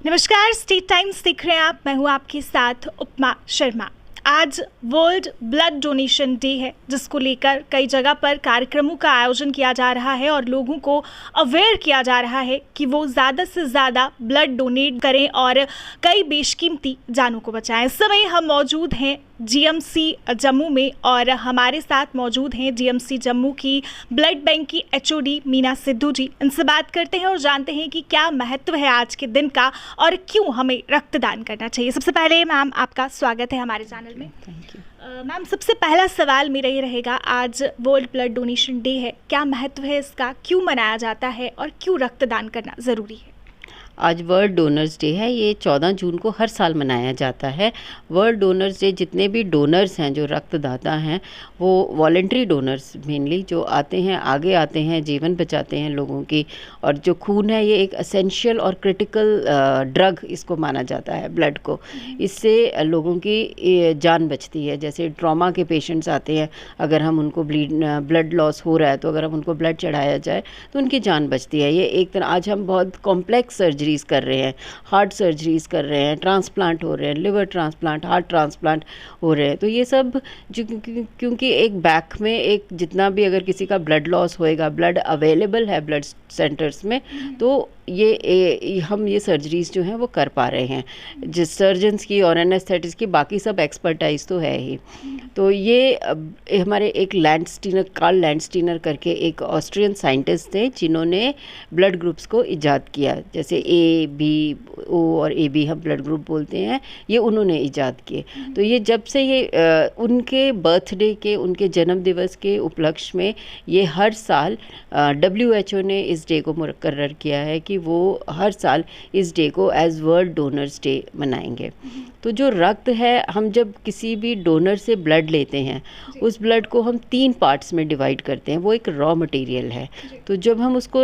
नमस्कार, state times देख रहे हैं आप। मैं हूं आपके साथ उपमा शर्मा। आज वर्ल्ड ब्लड डोनेशन डे है, जिसको लेकर कई जगह पर कार्यक्रमों का आयोजन किया जा रहा है और लोगों को अवेयर किया जा रहा है कि वो ज़्यादा से ज़्यादा ब्लड डोनेट करें और कई बेशकीमती जानों को बचाएं। इस समय हम मौजूद हैं जीएमसी जम्मू में और हमारे साथ मौजूद हैं जीएमसी जम्मू की ब्लड बैंक की एचओडी मीना सिद्धू जी। इनसे बात करते हैं और जानते हैं कि क्या महत्व है आज के दिन का और क्यों हमें रक्तदान करना चाहिए। सबसे पहले मैम, आपका स्वागत है हमारे चैनल में। Thank you. मैम, सबसे पहला सवाल मेरा ये रहेगा, आज वर्ल्ड ब्लड डोनेशन डे है, क्या महत्व है इसका, क्यों मनाया जाता है और क्यों रक्तदान करना ज़रूरी है? आज वर्ल्ड डोनर्स डे है। ये 14 जून को हर साल मनाया जाता है। वर्ल्ड डोनर्स डे, जितने भी डोनर्स हैं, जो रक्तदाता हैं, वो वॉलेंट्री डोनर्स मेनली जो आते हैं, आगे आते हैं, जीवन बचाते हैं लोगों की। और जो खून है, ये एक एसेंशियल और क्रिटिकल ड्रग इसको माना जाता है, ब्लड को। इससे लोगों की जान बचती है। जैसे ट्रॉमा के पेशेंट्स आते हैं, अगर हम उनको ब्लड लॉस हो रहा है, तो अगर हम उनको ब्लड चढ़ाया जाए तो उनकी जान बचती है। ये एक तरह, आज हम बहुत कॉम्प्लेक्स सर्जरीज कर रहे हैं, हार्ट सर्जरीज कर रहे हैं, ट्रांसप्लांट हो रहे हैं, लिवर ट्रांसप्लांट, हार्ट ट्रांसप्लांट हो रहे हैं। तो ये सब क्योंकि एक बैक में एक जितना भी अगर किसी का ब्लड लॉस होएगा, ब्लड अवेलेबल है ब्लड सेंटर्स में, तो हम ये सर्जरीज जो हैं वो कर पा रहे हैं। जिस सर्जन्स की और एनेस्थेटिस्ट की, बाकी सब एक्सपर्टाइज तो है ही। तो ये हमारे एक कार्ल लैंडस्टीनर करके एक ऑस्ट्रियन साइंटिस्ट थे, जिन्होंने ब्लड ग्रुप्स को इजाद किया। जैसे ए, बी, ओ और ए बी हम ब्लड ग्रुप बोलते हैं, ये उन्होंने इजाद किए। तो ये जब से ये उनके बर्थडे के, उनके जन्म दिवस के उपलक्ष्य में ये हर साल WHO ने इस डे को मुकर्रर किया है कि वो हर साल इस डे को एज वर्ल्ड डोनर्स डे मनाएंगे। तो जो रक्त है, हम जब किसी भी डोनर से ब्लड लेते हैं, उस ब्लड को हम 3 पार्ट्स में डिवाइड करते हैं। वो एक रॉ मटेरियल है। तो जब हम उसको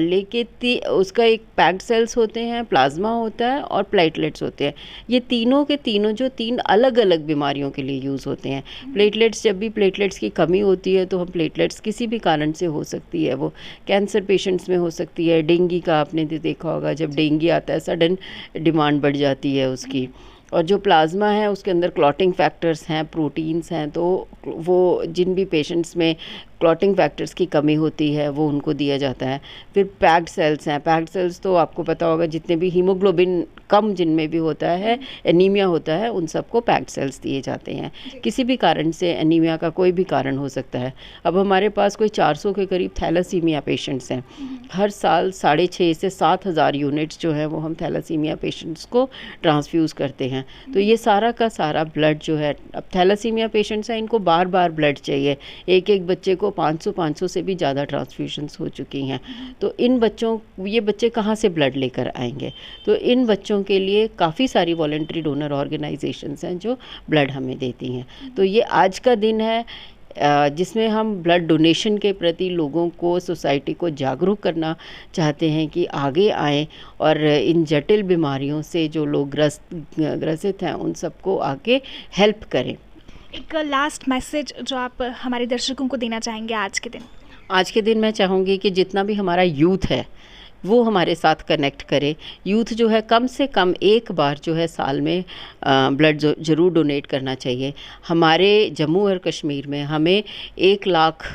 लेके उसका एक पैक्ड सेल्स होते हैं, प्लाज्मा होता है और प्लेटलेट्स होते हैं। ये तीनों के तीनों जो 3 अलग अलग बीमारियों के लिए यूज़ होते हैं। प्लेटलेट्स, जब भी प्लेटलेट्स की कमी होती है, तो हम प्लेटलेट्स किसी भी कारण से हो सकती है, वो कैंसर पेशेंट्स में हो सकती है। डेंगू का आपने देखा होगा, जब डेंगू आता है सडन डिमांड बढ़ जाती है उसकी। और जो प्लाज्मा है, उसके अंदर क्लॉटिंग फैक्टर्स हैं, प्रोटीन्स हैं, तो वो जिन भी पेशेंट्स में क्लॉटिंग फैक्टर्स की कमी होती है, वो उनको दिया जाता है। फिर पैक्ड सेल्स हैं। पैक्ड सेल्स तो आपको पता होगा, जितने भी हीमोग्लोबिन कम जिनमें भी होता है, एनीमिया होता है, उन सबको पैक्ड सेल्स दिए जाते हैं। किसी भी कारण से, एनीमिया का कोई भी कारण हो सकता है। अब हमारे पास कोई 400 के करीब थैलासीमिया पेशेंट्स हैं। हर साल 6,500 से 7,000 यूनिट्स जो हैं वो हम थैलासीमिया पेशेंट्स को ट्रांसफ्यूज़ करते हैं। तो ये सारा का सारा ब्लड जो है, अब थैलासीमिया पेशेंट्स हैं, इनको बार बार ब्लड चाहिए। एक बच्चे को 500 से भी ज़्यादा ट्रांसफ्यूजन्स हो चुकी हैं। तो ये बच्चे कहाँ से ब्लड लेकर आएंगे? तो इन बच्चों के लिए काफ़ी सारी वॉलंटरी डोनर ऑर्गेनाइजेशंस हैं जो ब्लड हमें देती हैं। तो ये आज का दिन है जिसमें हम ब्लड डोनेशन के प्रति लोगों को, सोसाइटी को जागरूक करना चाहते हैं कि आगे आएँ और इन जटिल बीमारियों से जो लोग ग्रसित हैं, उन सबको आगे हेल्प करें। एक लास्ट मैसेज जो आप हमारे दर्शकों को देना चाहेंगे आज के दिन? आज के दिन मैं चाहूँगी कि जितना भी हमारा यूथ है, वो हमारे साथ कनेक्ट करे। यूथ जो है, कम से कम एक बार जो है साल में ब्लड ज़रूर डोनेट करना चाहिए। हमारे जम्मू और कश्मीर में हमें 1 लाख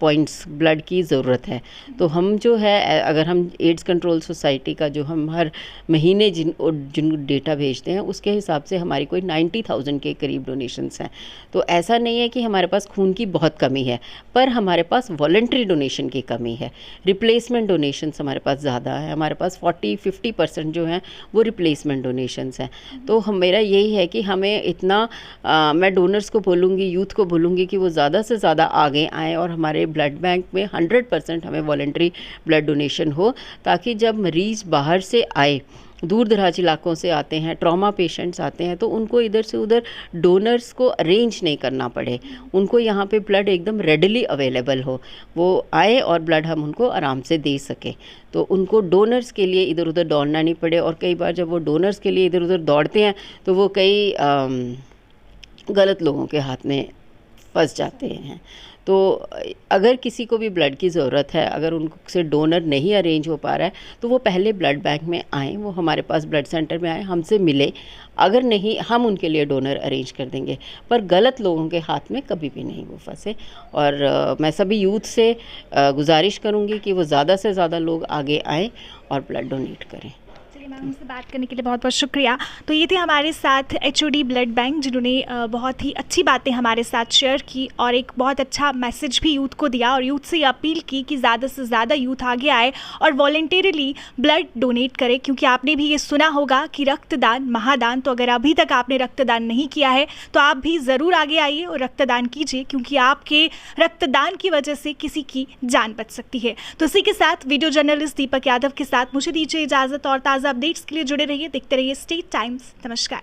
पॉइंट्स ब्लड की ज़रूरत है। तो हम जो है, अगर हम एड्स कंट्रोल सोसाइटी का जो हम हर महीने जिन डेटा भेजते हैं, उसके हिसाब से हमारी कोई 90,000 के करीब डोनेशंस हैं। तो ऐसा नहीं है कि हमारे पास खून की बहुत कमी है, पर हमारे पास वॉलंटरी डोनेशन की कमी है। रिप्लेसमेंट डोनेशंस हमारे पास ज़्यादा है। हमारे पास 40-50% जो हैं वो रिप्लेसमेंट डोनेशंस हैं। तो मेरा यही है कि हमें इतना मैं डोनर्स को बोलूँगी, यूथ को बोलूँगी कि वो ज़्यादा से ज़्यादा आगे आएँ और हमारे ब्लड बैंक में 100% हमें वॉलंटरी ब्लड डोनेशन हो, ताकि जब मरीज़ बाहर से आए, दूर दराज इलाकों से आते हैं, ट्रॉमा पेशेंट्स आते हैं, तो उनको इधर से उधर डोनर्स को अरेंज नहीं करना पड़े। उनको यहाँ पे ब्लड एकदम रेडिली अवेलेबल हो, वो आए और ब्लड हम उनको आराम से दे सकें। तो उनको डोनर्स के लिए इधर उधर दौड़ना नहीं पड़े। और कई बार जब वो डोनर्स के लिए इधर उधर दौड़ते हैं, तो वो कई गलत लोगों के हाथ में फंस जाते हैं। तो अगर किसी को भी ब्लड की ज़रूरत है, अगर उनसे डोनर नहीं अरेंज हो पा रहा है, तो वो पहले ब्लड बैंक में आएँ, वो हमारे पास ब्लड सेंटर में आएँ, हमसे मिले। अगर नहीं, हम उनके लिए डोनर अरेंज कर देंगे, पर गलत लोगों के हाथ में कभी भी नहीं वो फंसे। और मैं सभी यूथ से गुजारिश करूँगी कि वो ज़्यादा से ज़्यादा लोग आगे आएँ और ब्लड डोनेट करें। चलिए मैम, हमसे बात करने के लिए बहुत बहुत शुक्रिया। तो ये थे हमारे साथ एचओडी ब्लड बैंक, जिन्होंने बहुत ही अच्छी बातें हमारे साथ शेयर की और एक बहुत अच्छा मैसेज भी यूथ को दिया और यूथ से अपील की कि ज़्यादा से ज़्यादा यूथ आगे आए और वॉलंटरीली ब्लड डोनेट करे, क्योंकि आपने भी ये सुना होगा कि रक्तदान महादान। तो अगर अभी तक आपने रक्तदान नहीं किया है तो आप भी ज़रूर आगे आइए और रक्तदान कीजिए, क्योंकि आपके रक्तदान की वजह से किसी की जान बच सकती है। तो इसी के साथ वीडियो जर्नलिस्ट दीपक यादव के साथ मुझे दीजिए इजाज़त और ताज़ा अपडेट्स के लिए जुड़े रहिए, देखते रहिए स्टेट टाइम्स। नमस्कार।